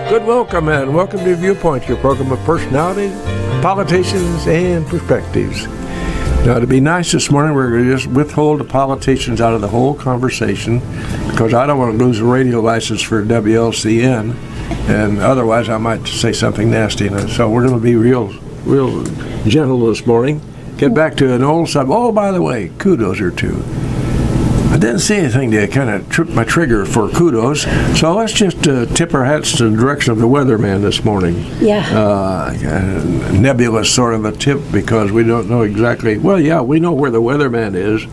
Good welcome, and welcome to Viewpoint, your program of personalities, politicians, and perspectives. Now, to be nice this morning, we're going to just withhold the politicians out of the whole conversation because I don't want to lose a radio license for WLCN, and otherwise I might say something nasty. And so we're going to be real gentle this morning. Get back to an old sub. Oh, by the way, kudos or two. I didn't see anything to kind of trip my trigger for kudos, so let's just tip our hats to the direction of the weatherman this morning. Yeah. Nebulous sort of a tip because we don't know exactly. Well, yeah, we know where the weatherman is.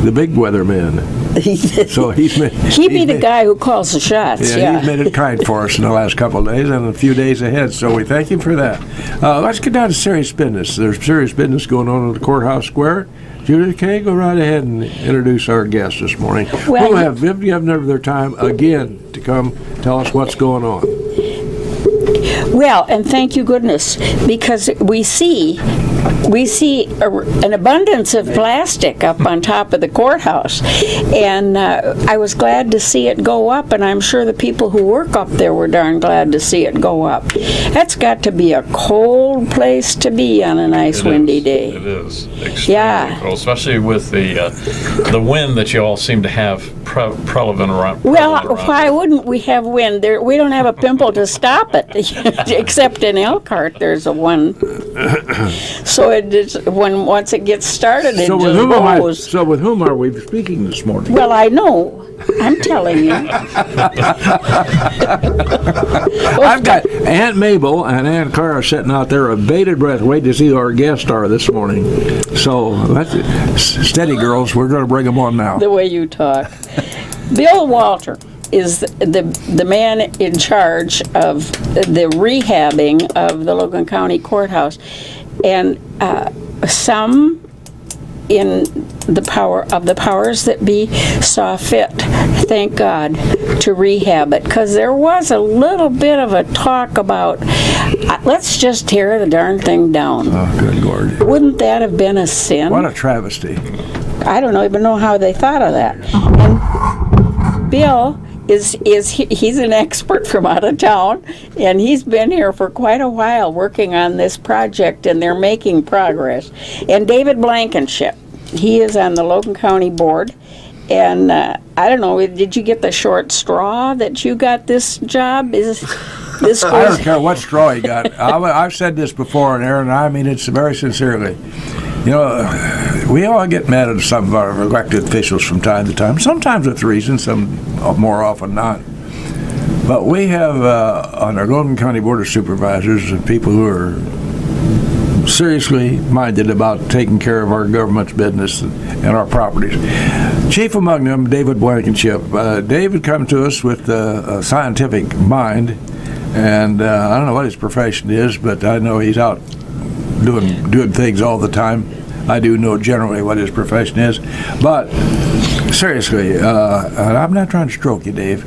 The big weatherman. So he be the guy who calls the shots. Yeah, he's made it kind for us in the last couple of days and a few days ahead, so we thank him for that. Let's get down to serious business. There's serious business going on in the courthouse square. Judy, can you go right ahead and introduce our guest this morning? We'll have Viv Yevner their time again to come tell us what's going on. Well, and thank you goodness, because we see an abundance of plastic up on top of the courthouse, and I was glad to see it go up, and I'm sure the people who work up there were darn glad to see it go up. That's got to be a cold place to be on a nice windy day. It is extremely cold, especially with the wind that you all seem to have prevalent around. Well, why wouldn't we have wind? We don't have a pimple to stop it, except in Elkhart there's a one. So it is, once it gets started, it just goes. So with whom are we speaking this morning? Well, I know. I'm telling you. I've got Aunt Mabel and Aunt Clara sitting out there with bated breath waiting to see who our guests are this morning. So steady, girls. We're going to bring them on now. The way you talk. Bill Walter is the man in charge of the rehabbing of the Logan County Courthouse. And some in the powers that be saw fit, thank God, to rehab it, because there was a little bit of a talk about let's just tear the darn thing down. Oh, good Lord. Wouldn't that have been a sin? What a travesty. I don't even know how they thought of that. And Bill he's an expert from out of town, and he's been here for quite a while working on this project, and they're making progress. And David Blankenship, he is on the Logan County Board, and I don't know, did you get the short straw that you got this job? I don't care what straw you got. I've said this before, and Aaron, I mean it very sincerely. You know, we all get mad at some of our elected officials from time to time, sometimes with reason, some more often not. But we have on our Logan County Board of Supervisors people who are seriously minded about taking care of our government's business and our properties. Chief among them, David Blankenship. David comes to us with a scientific mind, and I don't know what his profession is, but I know he's out doing things all the time. I do know generally what his profession is, but seriously, I'm not trying to stroke you, Dave.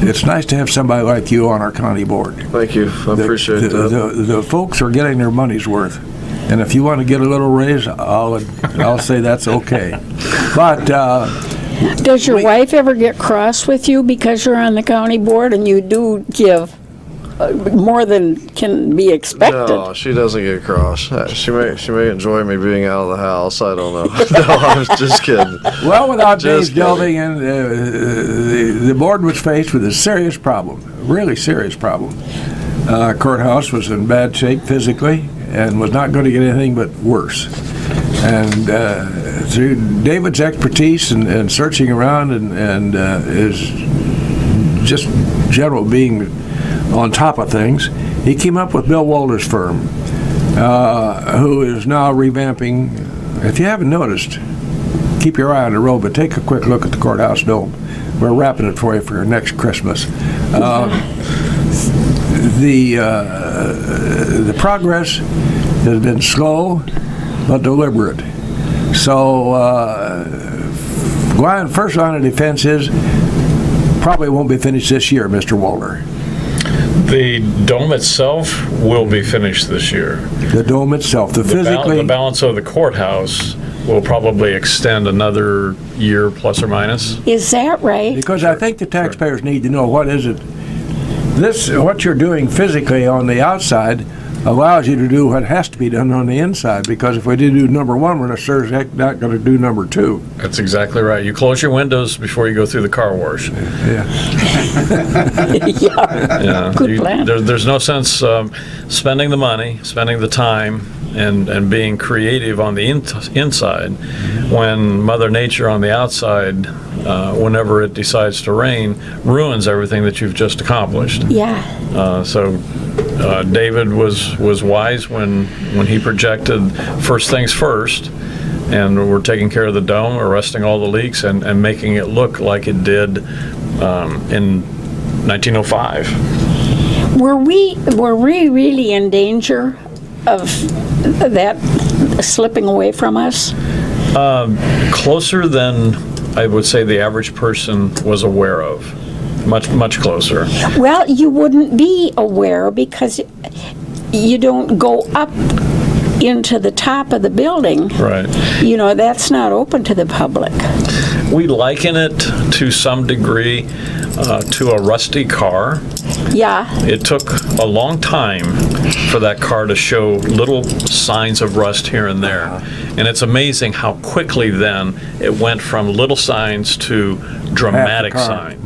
It's nice to have somebody like you on our county board. Thank you. I appreciate that. The folks are getting their money's worth, and if you want to get a little raise, I'll say that's okay. But does your wife ever get cross with you because you're on the county board and you do give more than can be expected? No, she doesn't get cross. She may enjoy me being out of the house. I don't know. No, I was just kidding. Well, without Dave delving in, the board was faced with a serious problem, a really serious problem. Courthouse was in bad shape physically and was not going to get anything but worse. And through David's expertise and searching around and his just general being on top of things, he came up with Bill Walter's firm, who is now revamping. If you haven't noticed, keep your eye on the road, but take a quick look at the courthouse dome. We're wrapping it for you for next Christmas. The progress has been slow but deliberate. So first line of defense is probably won't be finished this year, Mr. Walter. The dome itself will be finished this year. The dome itself, the balance of the courthouse will probably extend another year plus or minus. Is that right? Because I think the taxpayers need to know what is it what you're doing physically on the outside allows you to do what has to be done on the inside, because if we did do number one, we're sure as heck not going to do number two. That's exactly right. You close your windows before you go through the car wash. Yeah. Yeah. Good plan. There's no sense spending the money, spending the time, and being creative on the inside when Mother Nature on the outside, whenever it decides to rain, ruins everything that you've just accomplished. Yeah. So David was wise when he projected first things first, and we're taking care of the dome, arresting all the leaks, and making it look like it did in 1905. Were we really in danger of that slipping away from us? Closer than I would say the average person was aware of. Much closer. Well, you wouldn't be aware because you don't go up into the top of the building. Right. You know, that's not open to the public. We liken it to some degree to a rusty car. Yeah. It took a long time for that car to show little signs of rust here and there. And it's amazing how quickly then it went from little signs to dramatic signs.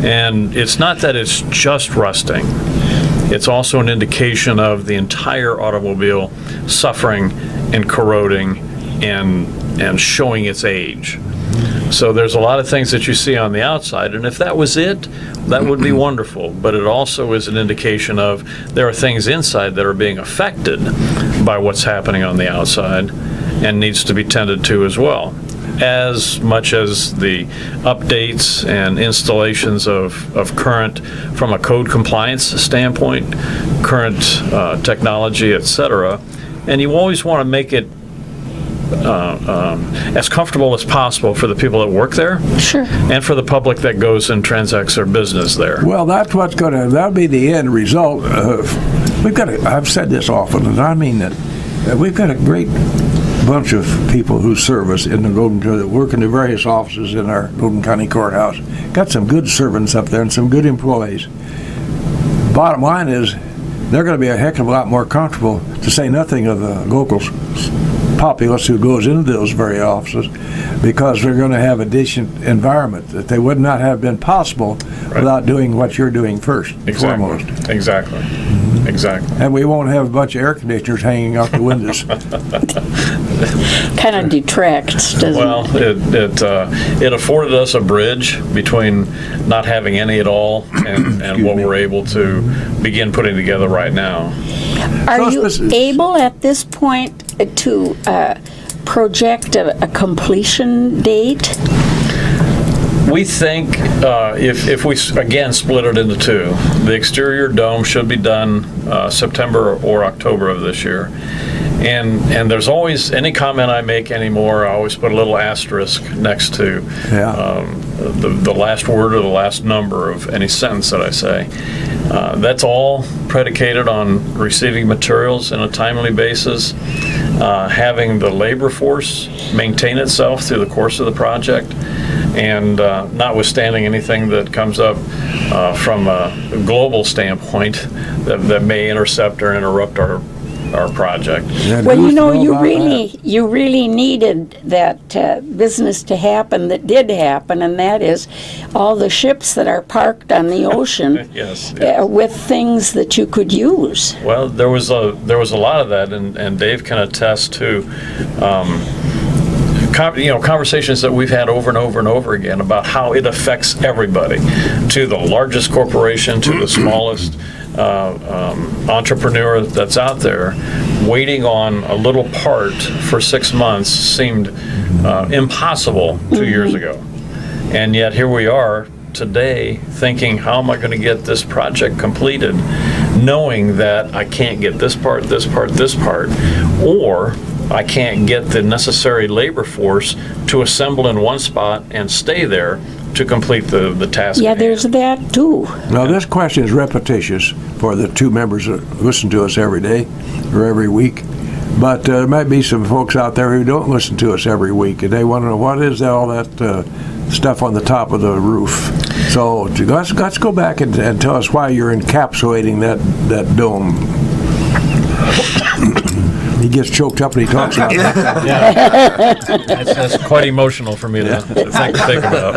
And it's not that it's just rusting. It's also an indication of the entire automobile suffering and corroding and showing its age. So there's a lot of things that you see on the outside, and if that was it, that would be wonderful. But it also is an indication of there are things inside that are being affected by what's happening on the outside and needs to be tended to as well. As much as the updates and installations of current, from a code compliance standpoint, current technology, etc. And you always want to make it as comfortable as possible for the people that work there. Sure. And for the public that goes and transacts their business there. Well, that'll be the end result of, I've said this often, and I mean that we've got a great bunch of people who serve us in the Logan County, that work in the various offices in our Logan County Courthouse. Got some good servants up there and some good employees. Bottom line is, they're going to be a heck of a lot more comfortable, to say nothing of the local populace who goes into those very offices, because they're going to have a decent environment that they would not have been possible without doing what you're doing first and foremost. Exactly. Exactly. And we won't have a bunch of air conditioners hanging out the windows. Kind of detracts, doesn't it? Well, it afforded us a bridge between not having any at all and what we're able to begin putting together right now. Are you able at this point to project a completion date? We think if we, again, split it into two, the exterior dome should be done September or October of this year. And there's always, any comment I make anymore, I always put a little asterisk next to the last word or the last number of any sentence that I say. That's all predicated on receiving materials in a timely basis, having the labor force maintain itself through the course of the project, and notwithstanding anything that comes up from a global standpoint that may intercept or interrupt our project. Well, you know, you really needed that business to happen that did happen, and that is all the ships that are parked on the ocean yes. With things that you could use. Well, there was a lot of that, and Dave can attest to conversations that we've had over and over and over again about how it affects everybody, to the largest corporation, to the smallest entrepreneur that's out there. Waiting on a little part for 6 months seemed impossible 2 years ago. And yet here we are today thinking, how am I going to get this project completed, knowing that I can't get this part, or I can't get the necessary labor force to assemble in one spot and stay there to complete the task. Yeah, there's that too. Now, this question is repetitious for the two members that listen to us every day or every week, but there might be some folks out there who don't listen to us every week, and they want to know, what is all that stuff on the top of the roof? So let's go back and tell us why you're encapsulating that dome. He gets choked up when he talks about that. Yeah. That's quite emotional for me to think about.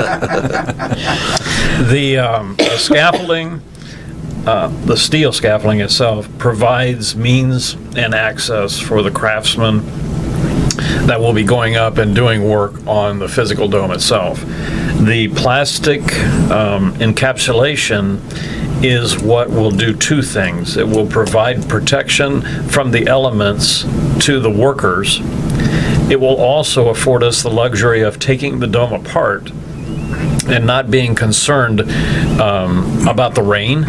The scaffolding, the steel scaffolding itself, provides means and access for the craftsmen that will be going up and doing work on the physical dome itself. The plastic encapsulation is what will do two things. It will provide protection from the elements to the workers. It will also afford us the luxury of taking the dome apart and not being concerned about the rain.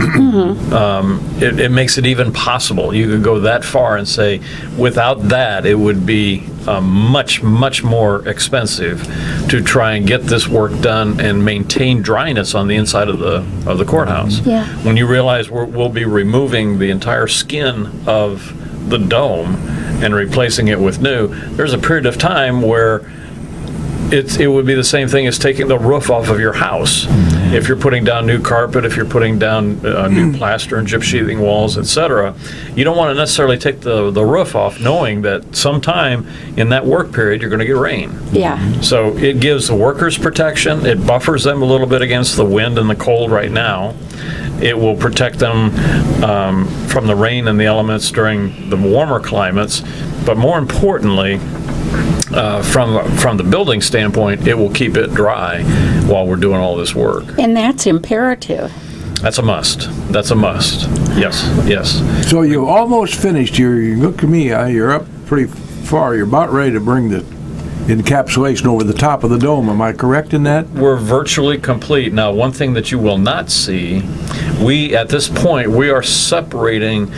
It makes it even possible. You could go that far and say, without that, it would be much, much more expensive to try and get this work done and maintain dryness on the inside of the courthouse. Yeah. When you realize we'll be removing the entire skin of the dome and replacing it with new, there's a period of time where it would be the same thing as taking the roof off of your house. If you're putting down new carpet, if you're putting down new plaster and gyp sheathing walls, etc., you don't want to necessarily take the roof off knowing that sometime in that work period you're going to get rain. Yeah. So it gives the workers protection. It buffers them a little bit against the wind and the cold right now. It will protect them from the rain and the elements during the warmer climates. But more importantly, from the building standpoint, it will keep it dry while we're doing all this work. And that's imperative. That's a must. That's a must. Yes. So you almost finished. You look at me. You're up pretty far. You're about ready to bring the encapsulation over the top of the dome. Am I correct in that? We're virtually complete. Now, one thing that you will not see, at this point, we are separating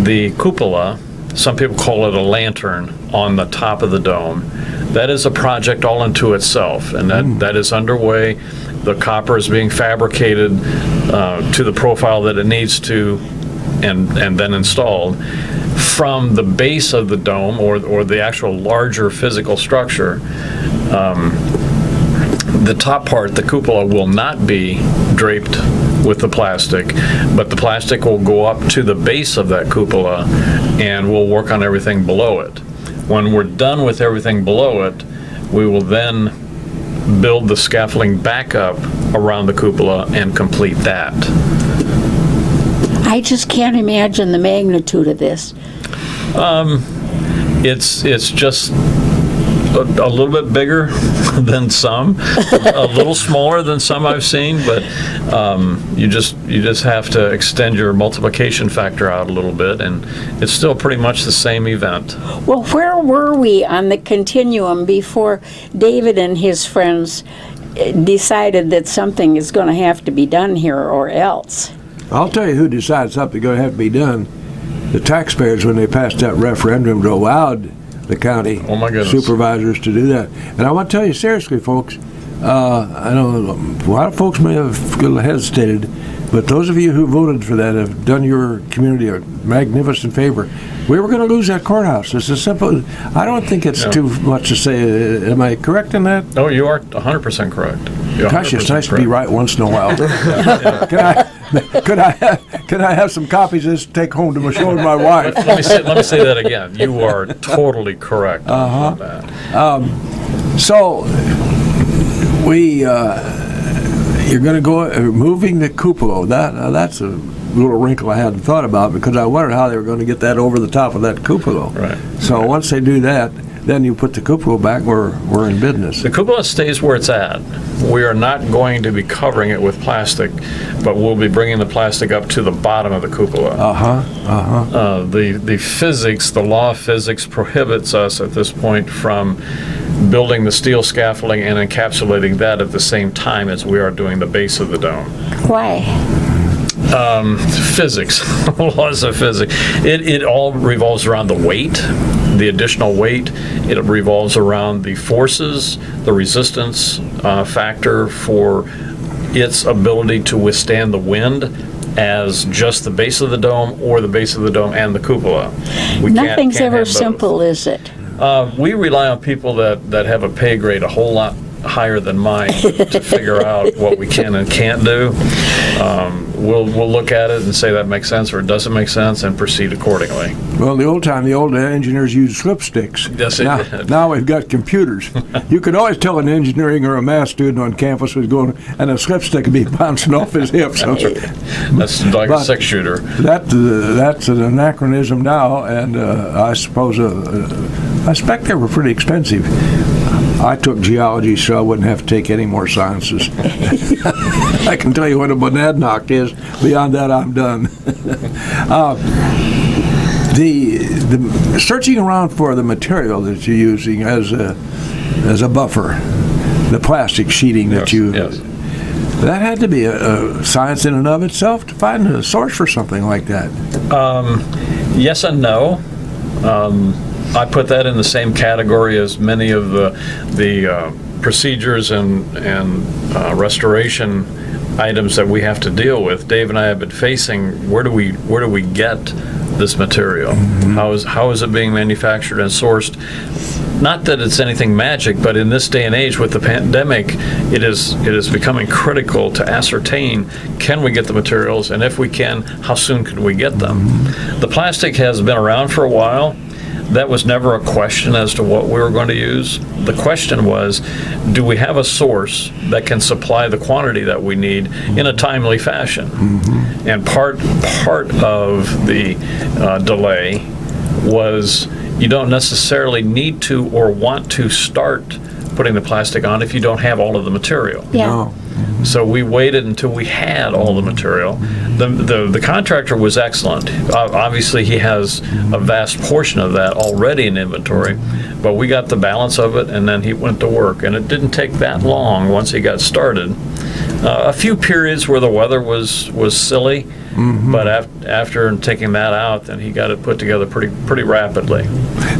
the cupola. Some people call it a lantern on the top of the dome. That is a project all unto itself, and that is underway. The copper is being fabricated to the profile that it needs to, and then installed. From the base of the dome, or the actual larger physical structure, the top part, the cupola, will not be draped with the plastic, but the plastic will go up to the base of that cupola, and we'll work on everything below it. When we're done with everything below it, we will then build the scaffolding back up around the cupola and complete that. I just can't imagine the magnitude of this. It's just a little bit bigger than some, a little smaller than some I've seen, but you just have to extend your multiplication factor out a little bit, and it's still pretty much the same event. Well, where were we on the continuum before David and his friends decided that something is going to have to be done here or else? I'll tell you who decided something's going to have to be done. The taxpayers, when they passed that referendum, allowed the county supervisors to do that. And I want to tell you seriously, folks, I know a lot of folks may have hesitated, but those of you who voted for that have done your community a magnificent favor. We were going to lose that courthouse. It's a simple. I don't think it's too much to say. Am I correct in that? Oh, you are 100% correct. Gosh, it's nice to be right once in a while. Could I have some copies of this to take home to show my wife? Let me say that again. You are totally correct on that. So you're going to go moving the cupola. That's a little wrinkle I hadn't thought about, because I wondered how they were going to get that over the top of that cupola. Right. So once they do that, then you put the cupola back, we're in business. The cupola stays where it's at. We are not going to be covering it with plastic, but we'll be bringing the plastic up to the bottom of the cupola. The physics, the law of physics prohibits us at this point from building the steel scaffolding and encapsulating that at the same time as we are doing the base of the dome. Why? Physics, laws of physics. It all revolves around the weight, the additional weight. It revolves around the forces, the resistance factor for its ability to withstand the wind as just the base of the dome, or the base of the dome and the cupola. Nothing's ever simple, is it? We rely on people that have a pay grade a whole lot higher than mine to figure out what we can and can't do. We'll look at it and say that makes sense or it doesn't make sense and proceed accordingly. Well, the old engineers used slipsticks. Yes, they did. Now we've got computers. You could always tell an engineering or a math student on campus was going, and a slipstick would be bouncing off his hips. That's like a 6-shooter. That's an anachronism now, and I suppose I expect they were pretty expensive. I took geology, so I wouldn't have to take any more sciences. I can tell you what a monadnock is. Beyond that, I'm done. The searching around for the material that you're using as a buffer, the plastic sheeting that Yes. that had to be a science in and of itself to find a source for something like that. Yes and no. I put that in the same category as many of the procedures and restoration items that we have to deal with. Dave and I have been facing where do we get this material? How is it being manufactured and sourced? Not that it's anything magic, but in this day and age with the pandemic, it is becoming critical to ascertain, can we get the materials, and if we can, how soon can we get them? The plastic has been around for a while. That was never a question as to what we were going to use. The question was, do we have a source that can supply the quantity that we need in a timely fashion? And part of the delay was you don't necessarily need to or want to start putting the plastic on if you don't have all of the material. Yeah. No. So we waited until we had all the material. The contractor was excellent. Obviously, he has a vast portion of that already in inventory, but we got the balance of it, and then he went to work. And it didn't take that long once he got started. A few periods where the weather was silly, but after taking that out, then he got it put together pretty rapidly.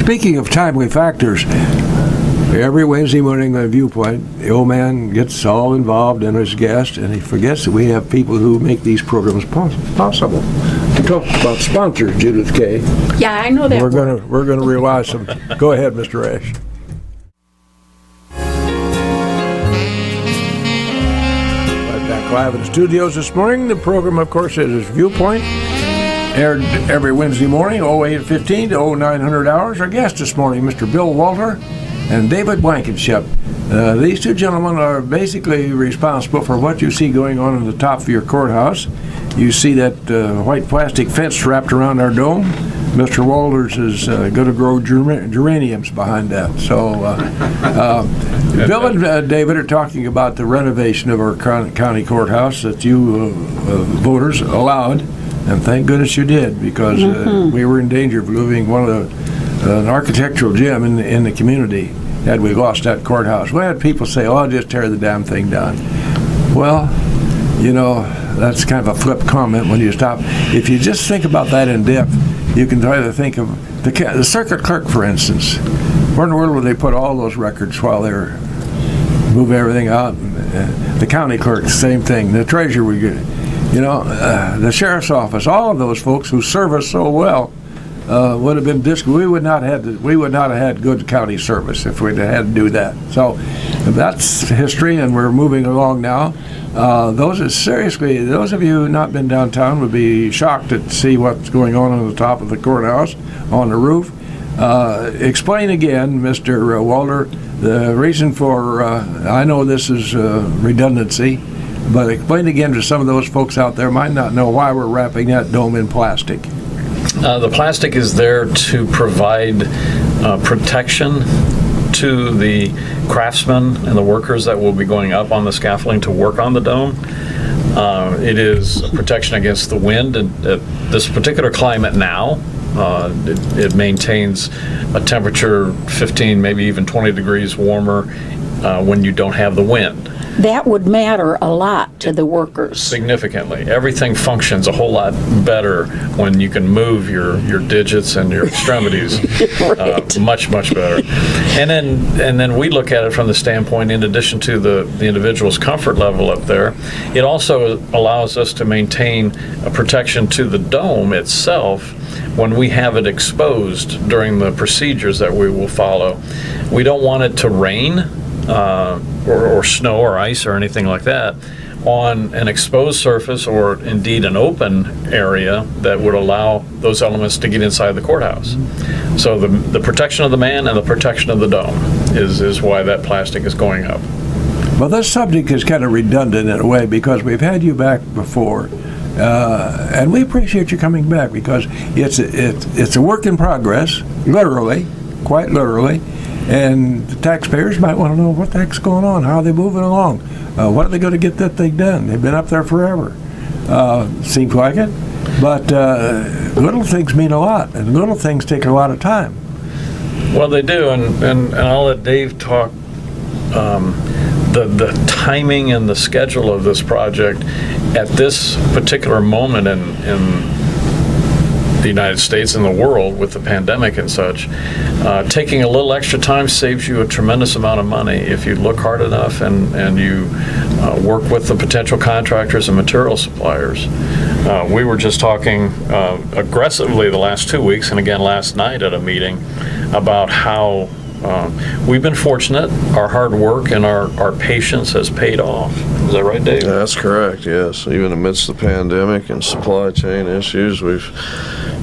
Speaking of timely factors, every Wednesday morning on Viewpoint, the old man gets all involved in his guest, and he forgets that we have people who make these programs possible. To talk about sponsors, Judith K. Yeah, I know that. We're gonna rely some. Go ahead, Mr. Ash. Right back live in the studios this morning. The program, of course, is Viewpoint. Aired every Wednesday morning, 0815 to 0900 hours. Our guest this morning, Mr. Bill Walter and David Blankenship. These two gentlemen are basically responsible for what you see going on the top of your courthouse. You see that white plastic fence wrapped around our dome. Mr. Walters is going to grow geraniums behind that. So Bill and David are talking about the renovation of our county courthouse that you voters allowed, and thank goodness you did, because we were in danger of losing one of an architectural gem in the community had we lost that courthouse. We had people say, "Oh, just tear the damn thing down." Well, you know, that's kind of a flip comment when you stop. If you just think about that in depth, you can try to think of the circuit clerk, for instance. Where in the world would they put all those records while they're moving everything out? The county clerk, same thing. The treasurer, the sheriff's office, all of those folks who serve us so well. Would have been we would not have had good county service if we'd had to do that. So that's history, and we're moving along now. Those of you who not been downtown would be shocked to see what's going on the top of the courthouse, on the roof. Explain again, Mr. Walter, the reason for. I know this is redundancy, but explain again to some of those folks out there might not know why we're wrapping that dome in plastic. The plastic is there to provide protection to the craftsmen and the workers that will be going up on the scaffolding to work on the dome. It is protection against the wind, and at this particular climate now, it maintains a temperature 15, maybe even 20 degrees warmer when you don't have the wind. That would matter a lot to the workers. Significantly. Everything functions a whole lot better when you can move your digits and your extremities. Right. Much better. And then we look at it from the standpoint, in addition to the individual's comfort level up there, it also allows us to maintain a protection to the dome itself when we have it exposed during the procedures that we will follow. We don't want it to rain or snow or ice or anything like that on an exposed surface or indeed an open area that would allow those elements to get inside the courthouse. So the protection of the man and the protection of the dome is why that plastic is going up. Well, this subject is kind of redundant in a way because we've had you back before, and we appreciate you coming back because it's a work in progress, literally, quite literally, and the taxpayers might want to know what the heck's going on, how are they moving along, what are they going to get that thing done? They've been up there forever. Seems like it, but little things mean a lot, and little things take a lot of time. Well, they do, and I'll let Dave talk. The timing and the schedule of this project at this particular moment in the United States and the world with the pandemic and such, taking a little extra time saves you a tremendous amount of money if you look hard enough and you work with the potential contractors and material suppliers. We were just talking aggressively the last 2 weeks and again last night at a meeting about how we've been fortunate. Our hard work and our patience has paid off. Is that right, Dave? That's correct, yes. Even amidst the pandemic and supply chain issues,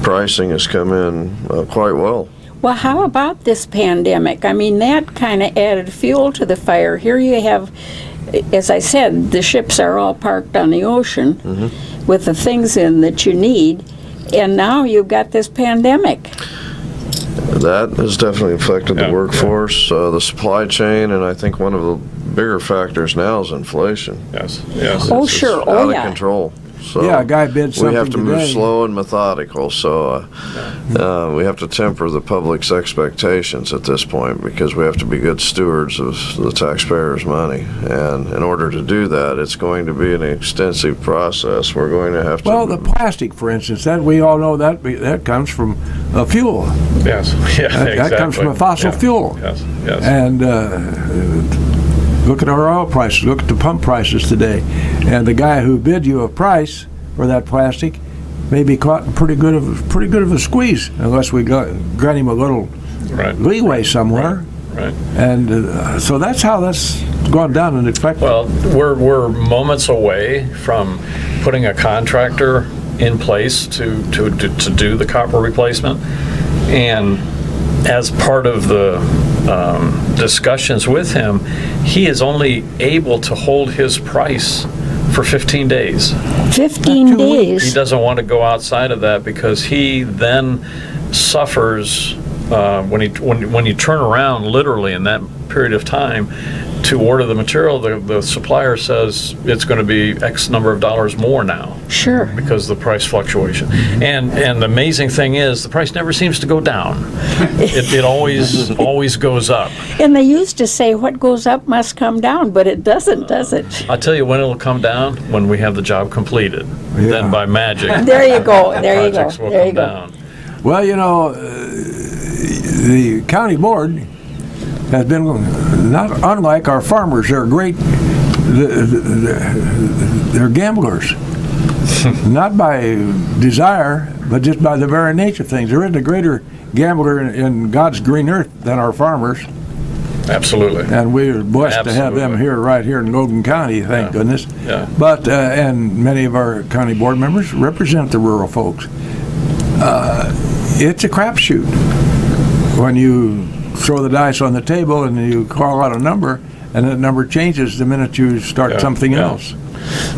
pricing has come in quite well. Well, how about this pandemic? I mean, that kind of added fuel to the fire. Here you have, as I said, the ships are all parked on the ocean with the things in that you need, and now you've got this pandemic. That has definitely affected the workforce, the supply chain, and I think one of the bigger factors now is inflation. Yes. Oh, sure. It's Oh, out yeah. of control. So Yeah, a guy bid something we have to move today. slow and methodical. So we have to temper the public's expectations at this point because we have to be good stewards of the taxpayers' money. And in order to do that, it's going to be an extensive process. We're going to have to. Well, the plastic, for instance, that we all know that comes from fuel. Yes. Yeah. That comes from a fossil fuel. Yes. And look at our oil prices. Look at the pump prices today. And the guy who bid you a price for that plastic may be caught in pretty good of a squeeze unless we grant him a little leeway somewhere. Right. And so that's how that's gone down in effect. Well, we're moments away from putting a contractor in place to do the copper replacement, and as part of the discussions with him, he is only able to hold his price for 15 days. 15 days? He doesn't want to go outside of that because he then suffers when you turn around literally in that period of time to order the material, the supplier says it's going to be X number of dollars more now. Sure. Because of the price fluctuation. And the amazing thing is the price never seems to go down. It always goes up. And they used to say what goes up must come down, but it doesn't, does it? I'll tell you when it'll come down, when we have the job completed. Then by magic. There you go. There you go. projects will There come you go. down. Well, you know, the county board has been not unlike our farmers. They're great. They're gamblers, not by desire, but just by the very nature of things. There isn't a greater gambler in God's green earth than our farmers. Absolutely. And we're blessed to have them Absolutely. right here in Logan County, thank goodness. Yeah. But, and many of our county board members represent the rural folks. It's a crapshoot when you throw the dice on the table and you call out a number, and that number changes the minute you start something else.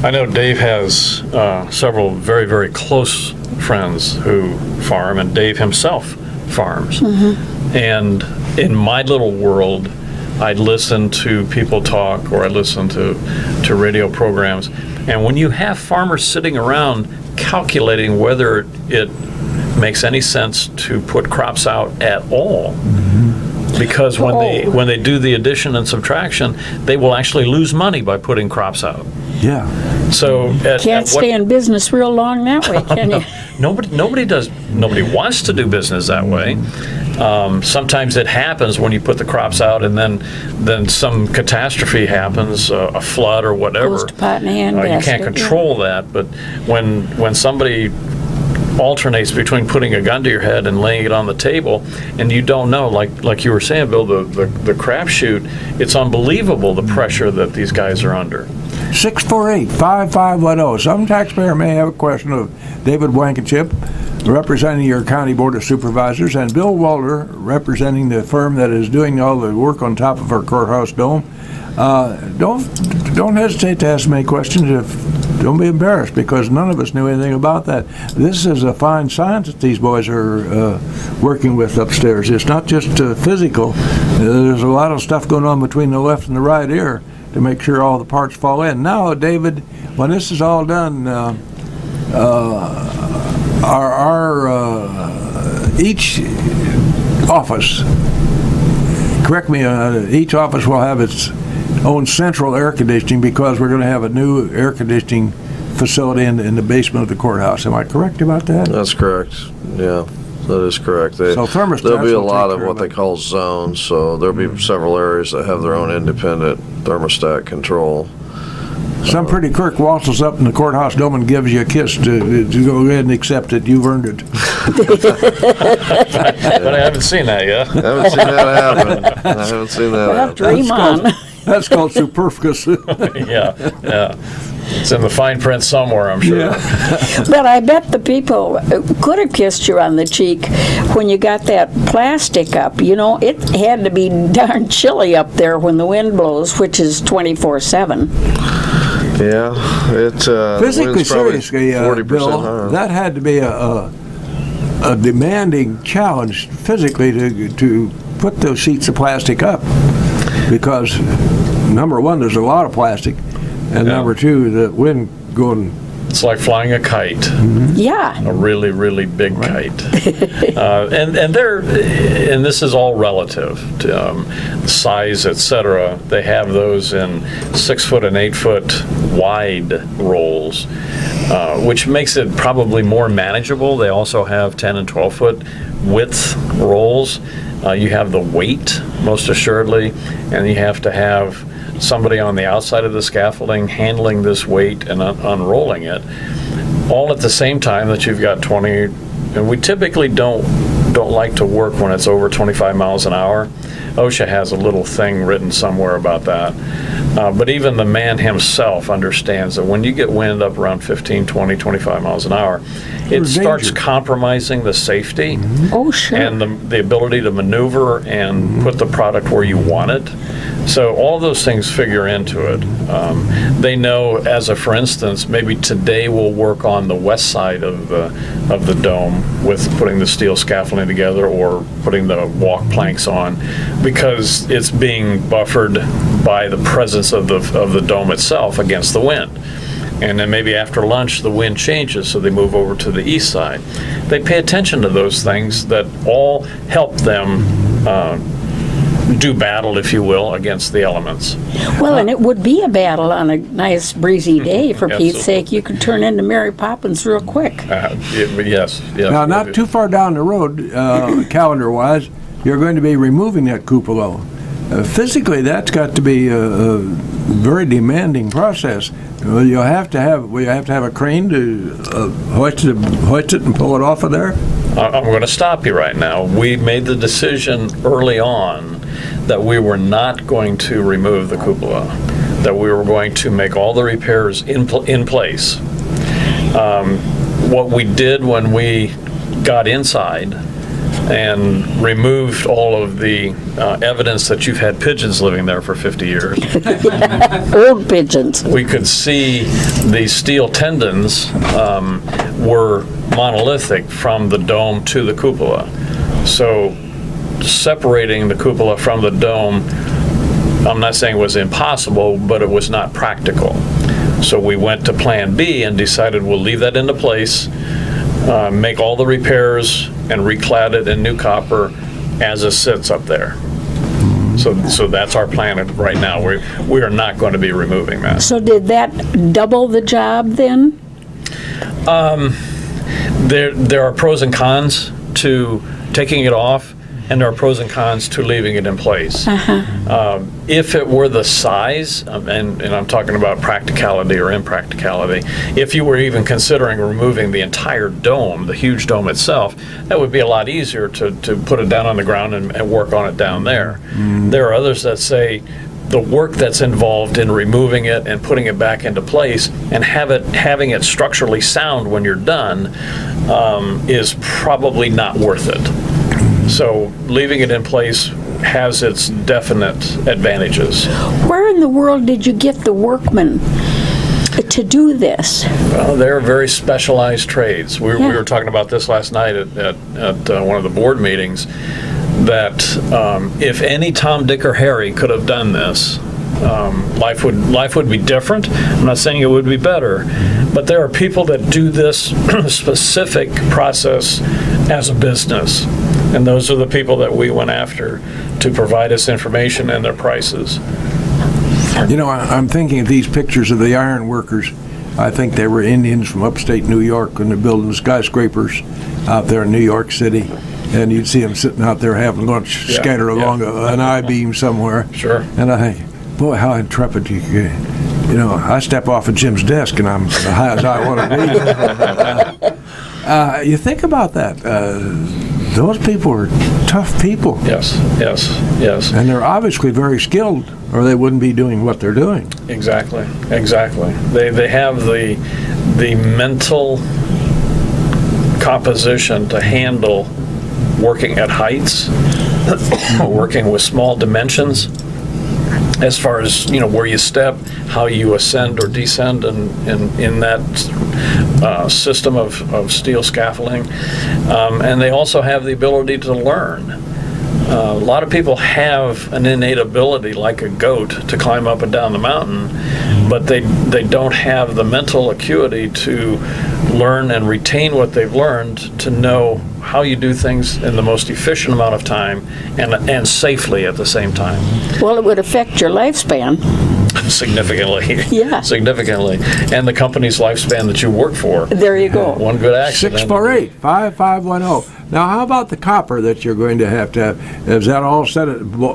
I know Dave has several very, very close friends who farm, and Dave himself farms. And in my little world, I listen to people talk, or I listen to radio programs, and when you have farmers sitting around calculating whether it makes any sense to put crops out at all, because when they do the addition and subtraction, they will actually lose money by putting crops out. Yeah. So Can't stay in business real long that way, can you? Nobody wants to do business that way. Sometimes it happens when you put the crops out and then some catastrophe happens, a flood or whatever. Goes to pot in the hand You basket, can't control that, but when somebody alternates between putting a gun to your head and laying it on the table, and you don't know, like you were saying, Bill, the crapshoot, it's unbelievable the pressure that these guys are under. 648-5510. Some taxpayer may have a question of David Blankenship, representing your County Board of Supervisors, and Bill Walter, representing the firm that is doing all the work on top of our courthouse dome. Don't hesitate to ask me questions. Don't be embarrassed, because none of us knew anything about that. This is a fine science that these boys are working with upstairs. It's not just physical. There's a lot of stuff going on between the left and the right ear to make sure all the parts fall in. Now, David, when this is all done, each office, correct me, each office will have its own central air conditioning, because we're going to have a new air conditioning facility in the basement of the courthouse. Am I correct about that? That's correct. Yeah, that is correct. So thermostats there'll be a will lot take of care what of they it. call zones, so there'll be several areas that have their own independent thermostat control. Some pretty clerk waltzes up in the courthouse dome and gives you a kiss to go ahead and accept that you've earned it. But I haven't seen that yet. I haven't seen that happen. I haven't seen that Well, happen. dream on. That's called superfluous. Yeah. It's in the fine print somewhere, I'm sure. But I bet the people could have kissed you on the cheek when you got that plastic up. You know, it had to be darn chilly up there when the wind blows, which is 24/7. Yeah, it Physically, wind's probably seriously, 40% Bill, higher. that had to be a demanding challenge physically to put those sheets of plastic up, because number one, there's a lot of plastic, and Yeah. number two, the wind going. It's like flying a kite, Yeah. a really, really big kite. And this is all relative to size, etc. They have those in 6 foot and 8 foot wide rolls, which makes it probably more manageable. They also have 10 and 12 foot width rolls. You have the weight, most assuredly, and you have to have somebody on the outside of the scaffolding handling this weight and unrolling it, all at the same time that you've got 20, and we typically don't like to work when it's over 25 miles an hour. OSHA has a little thing written somewhere about that. But even the man himself understands that when you get wind up around 15, 20, 25 miles an hour, it There's starts danger. compromising the safety Oh, sure. and the ability to maneuver and put the product where you want it. So all those things figure into it. They know, as a for instance, maybe today we'll work on the west side of the dome with putting the steel scaffolding together or putting the walk planks on, because it's being buffered by the presence of the dome itself against the wind. And then maybe after lunch, the wind changes, so they move over to the east side. They pay attention to those things that all help them do battle, if you will, against the elements. Well, and it would be a battle on a nice breezy day, for Pete's sake. You could turn into Mary Poppins real quick. Yes. Now, not too far down the road, calendar-wise, you're going to be removing that cupola. Physically, that's got to be a very demanding process. Will you have to have a crane to hoist it and pull it off of there? I'm going to stop you right now. We made the decision early on that we were not going to remove the cupola, that we were going to make all the repairs in place. What we did when we got inside and removed all of the evidence that you've had pigeons living there for 50 years, Old pigeons. we could see the steel tendons were monolithic from the dome to the cupola. So separating the cupola from the dome, I'm not saying it was impossible, but it was not practical. So we went to Plan B and decided we'll leave that into place, make all the repairs, and reclad it in new copper as it sits up there. So that's our plan right now. We are not going to be removing that. So did that double the job then? There are pros and cons to taking it off. and there are pros and cons to leaving it in place. If it were the size, and I'm talking about practicality or impracticality, if you were even considering removing the entire dome, the huge dome itself, that would be a lot easier to put it down on the ground and work on it down there. There are others that say the work that's involved in removing it and putting it back into place and having it structurally sound when you're done is probably not worth it. So leaving it in place has its definite advantages. Where in the world did you get the workmen to do this? Well, they're very specialized trades. We were talking about this last night at one of the board meetings, that if any Tom, Dick, or Harry could have done this, life would be different. I'm not saying it would be better, but there are people that do this specific process as a business, and those are the people that we went after to provide us information and their prices. You know, I'm thinking of these pictures of the iron workers. I think they were Indians from upstate New York, and they're building skyscrapers out there in New York City. And you'd see them sitting out there having lunch, scattered along an I-beam somewhere. Sure. And I think, boy, how intrepid you get. You know, I step off of Jim's desk and I'm as high as I want to be. You think about that. Those people are tough people. Yes. And they're obviously very skilled, or they wouldn't be doing what they're doing. Exactly. They have the mental composition to handle working at heights, working with small dimensions, as far as, you know, where you step, how you ascend or descend in that system of steel scaffolding. And they also have the ability to learn. A lot of people have an innate ability, like a goat, to climb up and down the mountain, but they don't have the mental acuity to learn and retain what they've learned, to know how you do things in the most efficient amount of time and safely at the same time. Well, it would affect your lifespan. Significantly. Yeah. Significantly. And the company's lifespan that you work for. There you go. One good accident. 648-5510. Now, how about the copper that you're going to have? Is that all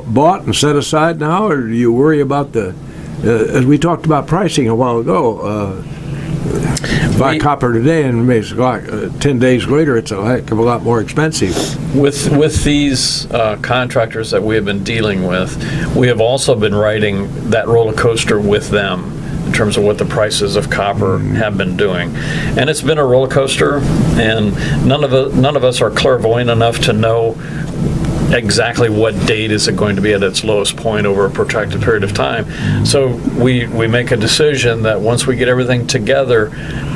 bought and set aside now, or do you worry about the, as we talked about pricing a while ago, buy copper today and maybe 10 days later it's a heck of a lot more expensive. With these contractors that we have been dealing with, we have also been riding that roller coaster with them in terms of what the prices of copper have been doing. And it's been a roller coaster, and none of us are clairvoyant enough to know exactly what date is it going to be at its lowest point over a protracted period of time. So we make a decision that once we get everything together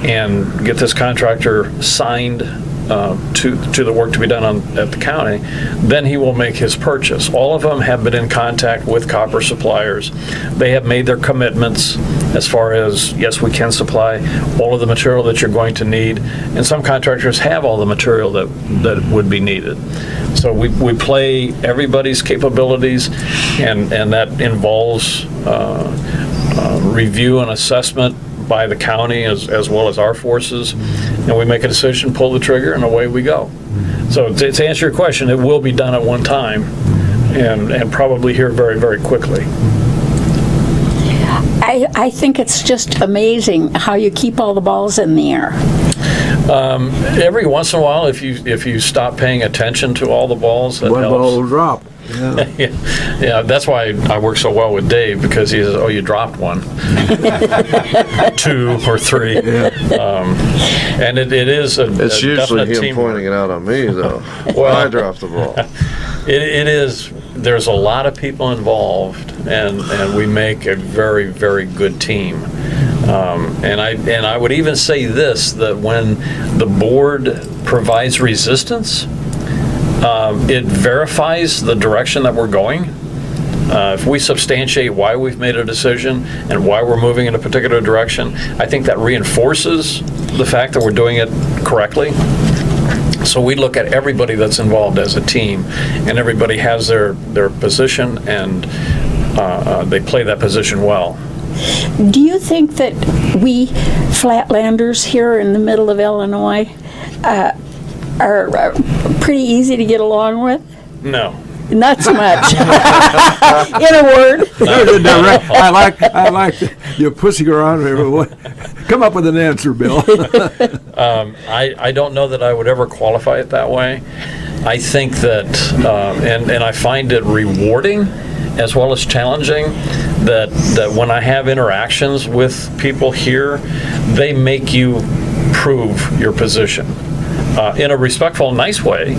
and get this contractor signed to the work to be done at the county, then he will make his purchase. All of them have been in contact with copper suppliers. They have made their commitments as far as, yes, we can supply all of the material that you're going to need, and some contractors have all the material that would be needed. So we play everybody's capabilities, and that involves review and assessment by the county as well as our forces, and we make a decision, pull the trigger, and away we go. So to answer your question, it will be done at one time, and probably here very, very quickly. I think it's just amazing how you keep all the balls in the air. Every once in a while, if you stop paying attention to all the balls, that One helps. ball will drop. Yeah. Yeah, that's why I work so well with Dave, because he says, "Oh, you dropped one, 2 or 3," and it is It's usually him team pointing it out on me, though. Well, I dropped the ball. It is. There's a lot of people involved, and we make a very, very good team. And I would even say this, that when the board provides resistance, it verifies the direction that we're going. If we substantiate why we've made a decision and why we're moving in a particular direction, I think that reinforces the fact that we're doing it correctly. So we look at everybody that's involved as a team, and everybody has their position, and they play that position well. Do you think that we flatlanders here in the middle of Illinois are pretty easy to get along with? No. Not so much. In a word. I like your pussy around here. Come up with an answer, Bill. I don't know that I would ever qualify it that way. I think that, and I find it rewarding as well as challenging, that when I have interactions with people here, they make you prove your position. In a respectful, nice way,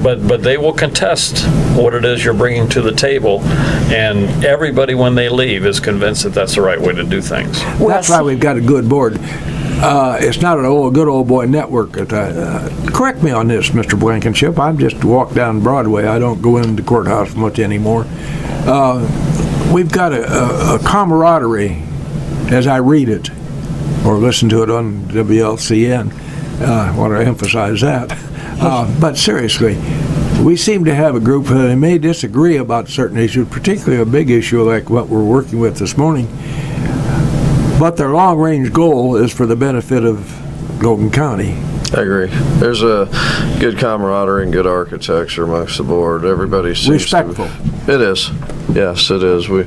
but they will contest what it is you're bringing to the table, and everybody, when they leave, is convinced that that's the right way to do things. That's why we've got a good board. It's not a good old boy network. Correct me on this, Mr. Blankenship. I'm just walk down Broadway. I don't go into the courthouse much anymore. We've got a camaraderie, as I read it or listen to it on WLCN. I want to emphasize that. But seriously, we seem to have a group who may disagree about certain issues, particularly a big issue like what we're working with this morning. But their long-range goal is for the benefit of Logan County. I agree. There's a good camaraderie and good architecture amongst the board. Everybody seems Respectful. It is. Yes, it is. We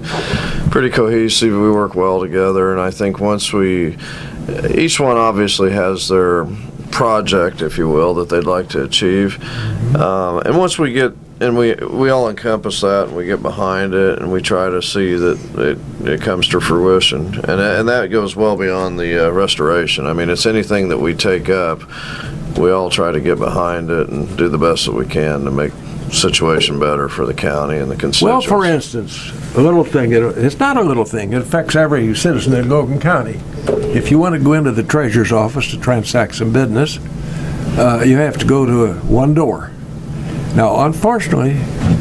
pretty cohesive. We work well together, and I think once each one obviously has their project, if you will, that they'd like to achieve. And once we get, and we all encompass that, and we get behind it, and we try to see that it comes to fruition. And that goes well beyond the restoration. I mean, it's anything that we take up, we all try to get behind it and do the best that we can to make the situation better for the county and the constituents. Well, for instance, a little thing, it's not a little thing, it affects every citizen in Logan County. If you want to go into the treasurer's office to transact some business, you have to go to one door. Now, unfortunately,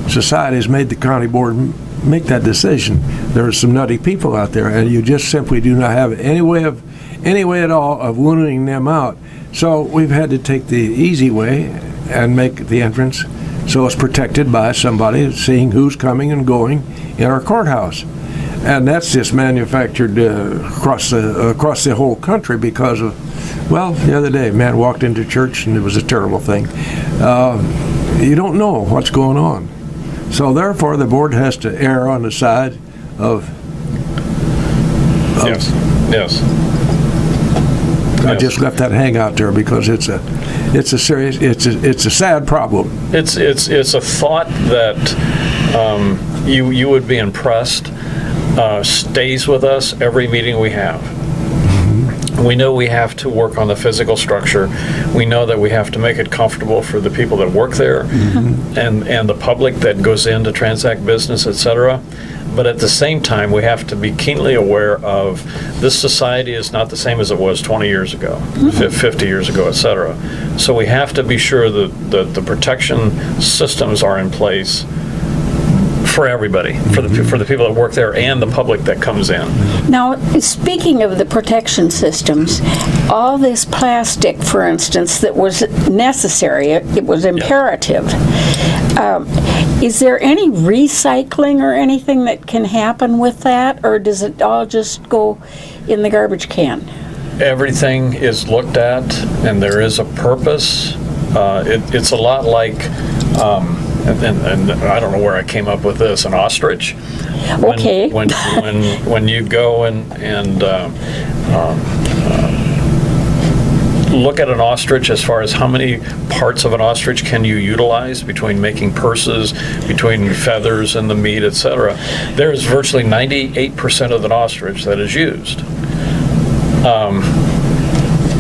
society has made the county board make that decision. There are some nutty people out there, and you just simply do not have any way at all of winning them out. So we've had to take the easy way and make the entrance so it's protected by somebody seeing who's coming and going in our courthouse. And that's just manufactured across the whole country because of, well, the other day, a man walked into church and it was a terrible thing. You don't know what's going on. So therefore, the board has to err on the side of Yes. I just left that hang out there because it's a sad problem. It's a thought that you would be impressed. Stays with us every meeting we have. We know we have to work on the physical structure. We know that we have to make it comfortable for the people that work there and the public that goes in to transact business, etc. But at the same time, we have to be keenly aware of this society is not the same as it was 20 years ago, 50 years ago, etc. So we have to be sure that the protection systems are in place for everybody, for the people that work there and the public that comes in. Now, speaking of the protection systems, all this plastic, for instance, that was necessary, it was imperative. Is there any recycling or anything that can happen with that, or does it all just go in the garbage can? Everything is looked at, and there is a purpose. It's a lot like, and I don't know where I came up with this, an ostrich. Okay. When you go and look at an ostrich as far as how many parts of an ostrich can you utilize between making purses, between feathers and the meat, etc. There is virtually 98% of an ostrich that is used.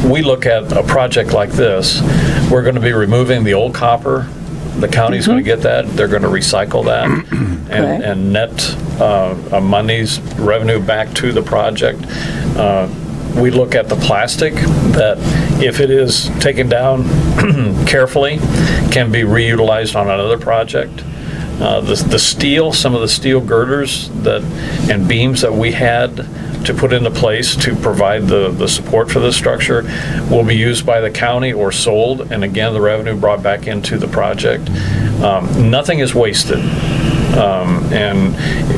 We look at a project like this, we're going to be removing the old copper. The county's going to get that. They're going to recycle that and net money's revenue back to the project. We look at the plastic that, if it is taken down carefully, can be reutilized on another project. The steel, some of the steel girders and beams that we had to put into place to provide the support for this structure will be used by the county or sold, and again, the revenue brought back into the project. Nothing is wasted. And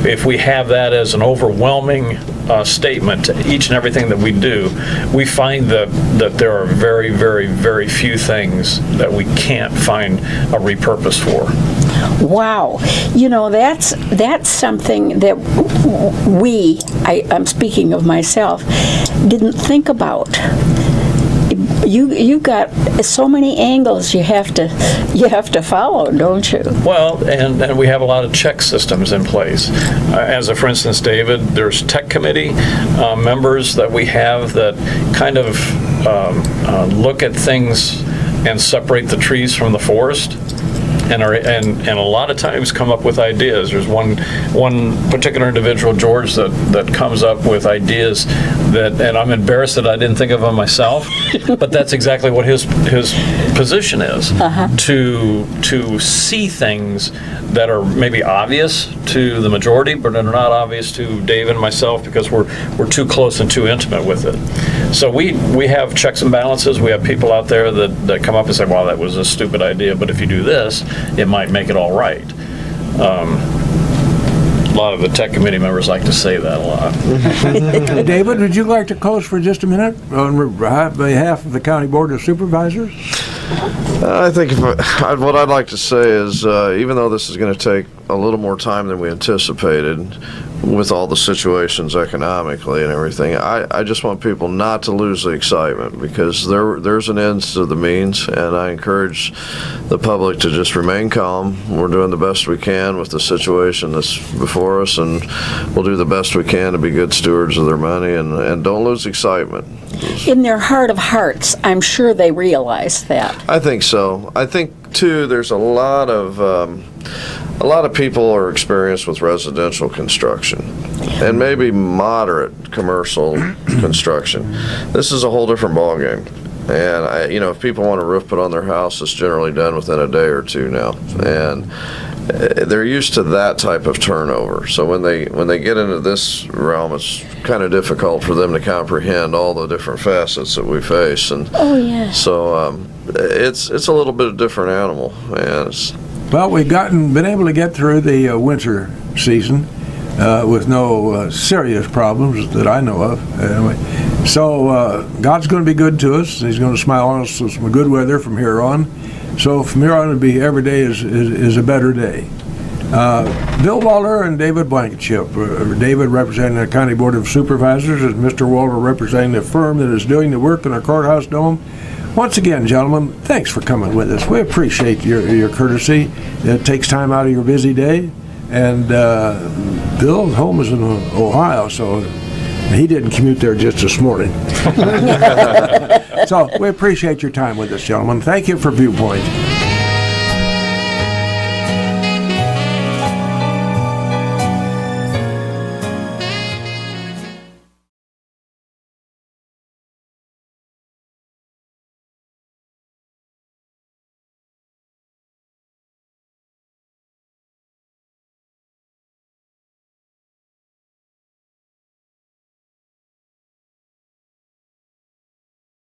if we have that as an overwhelming statement to each and everything that we do, we find that there are very, very, very few things that we can't find a repurpose for. Wow. That's something that I'm speaking of myself, didn't think about. You got so many angles you have to follow, don't you? Well, and we have a lot of check systems in place. For instance, David, there's tech committee members that we have that kind of look at things and separate the trees from the forest. And a lot of times come up with ideas. There's one particular individual, George, that comes up with ideas and I'm embarrassed that I didn't think of them myself, but that's exactly what his position is. To see things that are maybe obvious to the majority, but are not obvious to Dave and myself because we're too close and too intimate with it. So we have checks and balances. We have people out there that come up and say, well, that was a stupid idea, but if you do this, it might make it all right. A lot of the tech committee members like to say that a lot. David, would you like to close for just a minute on behalf of the County Board of Supervisors? I think what I'd like to say is, even though this is going to take a little more time than we anticipated with all the situations economically and everything, I just want people not to lose the excitement, because there's an end to the means, and I encourage the public to just remain calm. We're doing the best we can with the situation that's before us, and we'll do the best we can to be good stewards of their money, and don't lose excitement. In their heart of hearts, I'm sure they realize that. I think so. I think too, there's a lot of people are experienced with residential construction and maybe moderate commercial construction. This is a whole different ballgame. And if people want a roof put on their house, it's generally done within a day or two now. And they're used to that type of turnover. So when they get into this realm, it's kind of difficult for them to comprehend all the different facets that we face. And so it's a little bit of a different animal. And well, we've been able to get through the winter season with no serious problems that I know of. Anyway, so God's going to be good to us. He's going to smile on us with some good weather from here on. So from here on, every day is a better day. Bill Walter and David Blankenship. David representing the County Board of Supervisors, and Mr. Walter representing the firm that is doing the work in our courthouse dome. Once again, gentlemen, thanks for coming with us. We appreciate your courtesy. It takes time out of your busy day. And Bill's home is in Ohio, so he didn't commute there just this morning. So we appreciate your time with us, gentlemen. Thank you for Viewpoint.